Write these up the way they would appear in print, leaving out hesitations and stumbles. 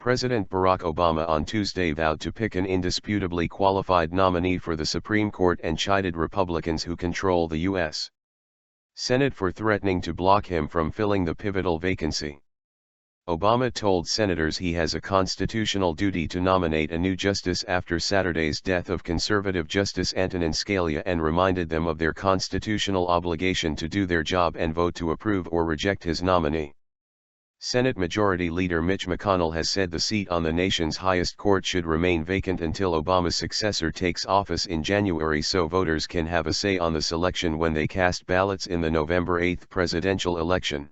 President Barack Obama on Tuesday vowed to pick an indisputably qualified nominee for the Supreme Court and chided Republicans who control the U.S. Senate for threatening to block him from filling the pivotal vacancy. Obama told senators he has a constitutional duty to nominate a new justice after Saturday's death of conservative Justice Antonin Scalia and reminded them of their constitutional obligation to do their job and vote to approve or reject his nominee. Senate Majority Leader Mitch McConnell has said the seat on the nation's highest court should remain vacant until Obama's successor takes office in January so voters can have a say on the selection when they cast ballots in the November 8 presidential election.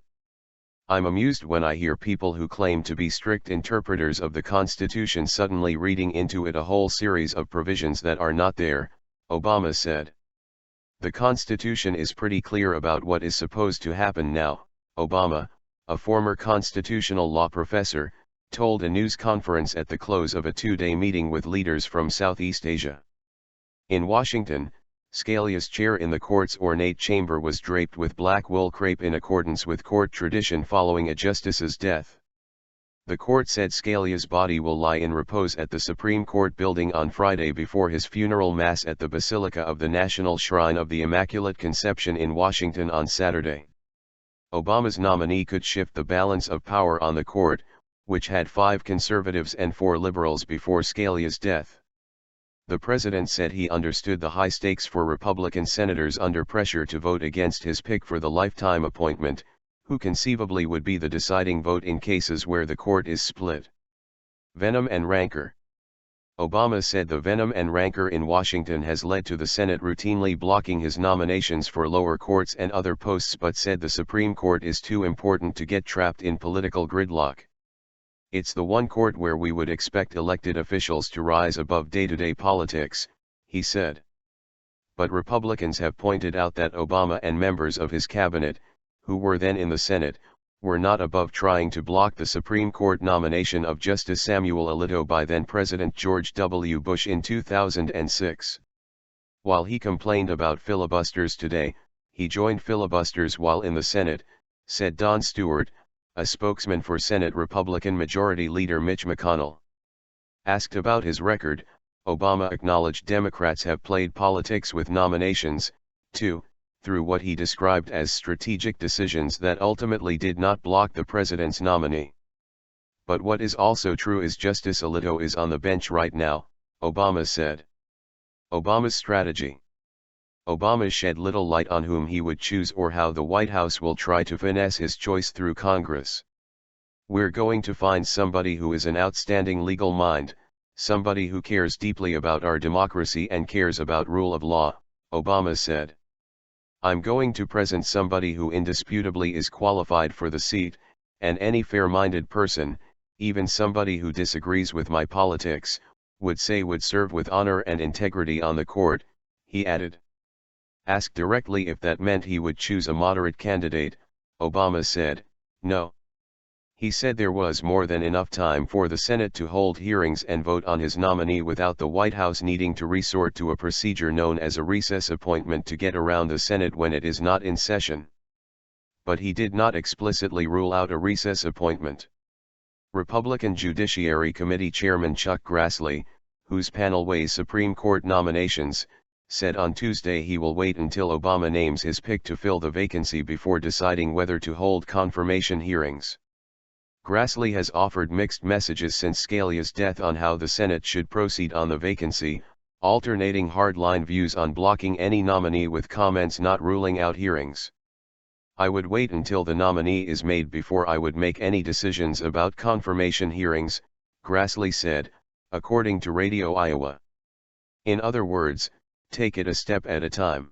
"I'm amused when I hear people who claim to be strict interpreters of the Constitution suddenly reading into it a whole series of provisions that are not there," Obama said. "The Constitution is pretty clear about what is supposed to happen now," Obama, a former constitutional law professor, told a news conference at the close of a two-day meeting with leaders from Southeast Asia. In Washington, Scalia's chair in the court's ornate chamber was draped with black wool crepe in accordance with court tradition following a justice's death. The court said Scalia's body will lie in repose at the Supreme Court building on Friday before his funeral mass at the Basilica of the National Shrine of the Immaculate Conception in Washington on Saturday. Obama's nominee could shift the balance of power on the court, which had 5 conservatives and 4 liberals before Scalia's death. The president said he understood the high stakes for Republican senators under pressure to vote against his pick for the lifetime appointment, who conceivably would be the deciding vote in cases where the court is split. Venom and rancor. Obama said the venom and rancor in Washington has led to the Senate routinely blocking his nominations for lower courts and other posts but said the Supreme Court is too important to get trapped in political gridlock. "It's the one court where we would expect elected officials to rise above day-to-day politics," he said. But Republicans have pointed out that Obama and members of his cabinet, who were then in the Senate, were not above trying to block the Supreme Court nomination of Justice Samuel Alito by then-President George W. Bush in 2006. While he complained about filibusters today, he joined filibusters while in the Senate, said Don Stewart, a spokesman for Senate Republican Majority Leader Mitch McConnell. Asked about his record, Obama acknowledged Democrats have played politics with nominations, too, through what he described as strategic decisions that ultimately did not block the president's nominee. "But what is also true is Justice Alito is on the bench right now," Obama said. Obama's strategy. Obama shed little light on whom he would choose or how the White House will try to finesse his choice through Congress. "We're going to find somebody who is an outstanding legal mind, somebody who cares deeply about our democracy and cares about rule of law," Obama said. "I'm going to present somebody who indisputably is qualified for the seat, and any fair-minded person, even somebody who disagrees with my politics, would say would serve with honor and integrity on the court," he added. Asked directly if that meant he would choose a moderate candidate, Obama said, "No." He said there was more than enough time for the Senate to hold hearings and vote on his nominee without the White House needing to resort to a procedure known as a recess appointment to get around the Senate when it is not in session. But he did not explicitly rule out a recess appointment. Republican Judiciary Committee Chairman Chuck Grassley, whose panel weighs Supreme Court nominations, said on Tuesday he will wait until Obama names his pick to fill the vacancy before deciding whether to hold confirmation hearings. Grassley has offered mixed messages since Scalia's death on how the Senate should proceed on the vacancy, alternating hardline views on blocking any nominee with comments not ruling out hearings. "I would wait until the nominee is made before I would make any decisions about confirmation hearings," Grassley said, according to Radio Iowa. In other words, take it a step at a time.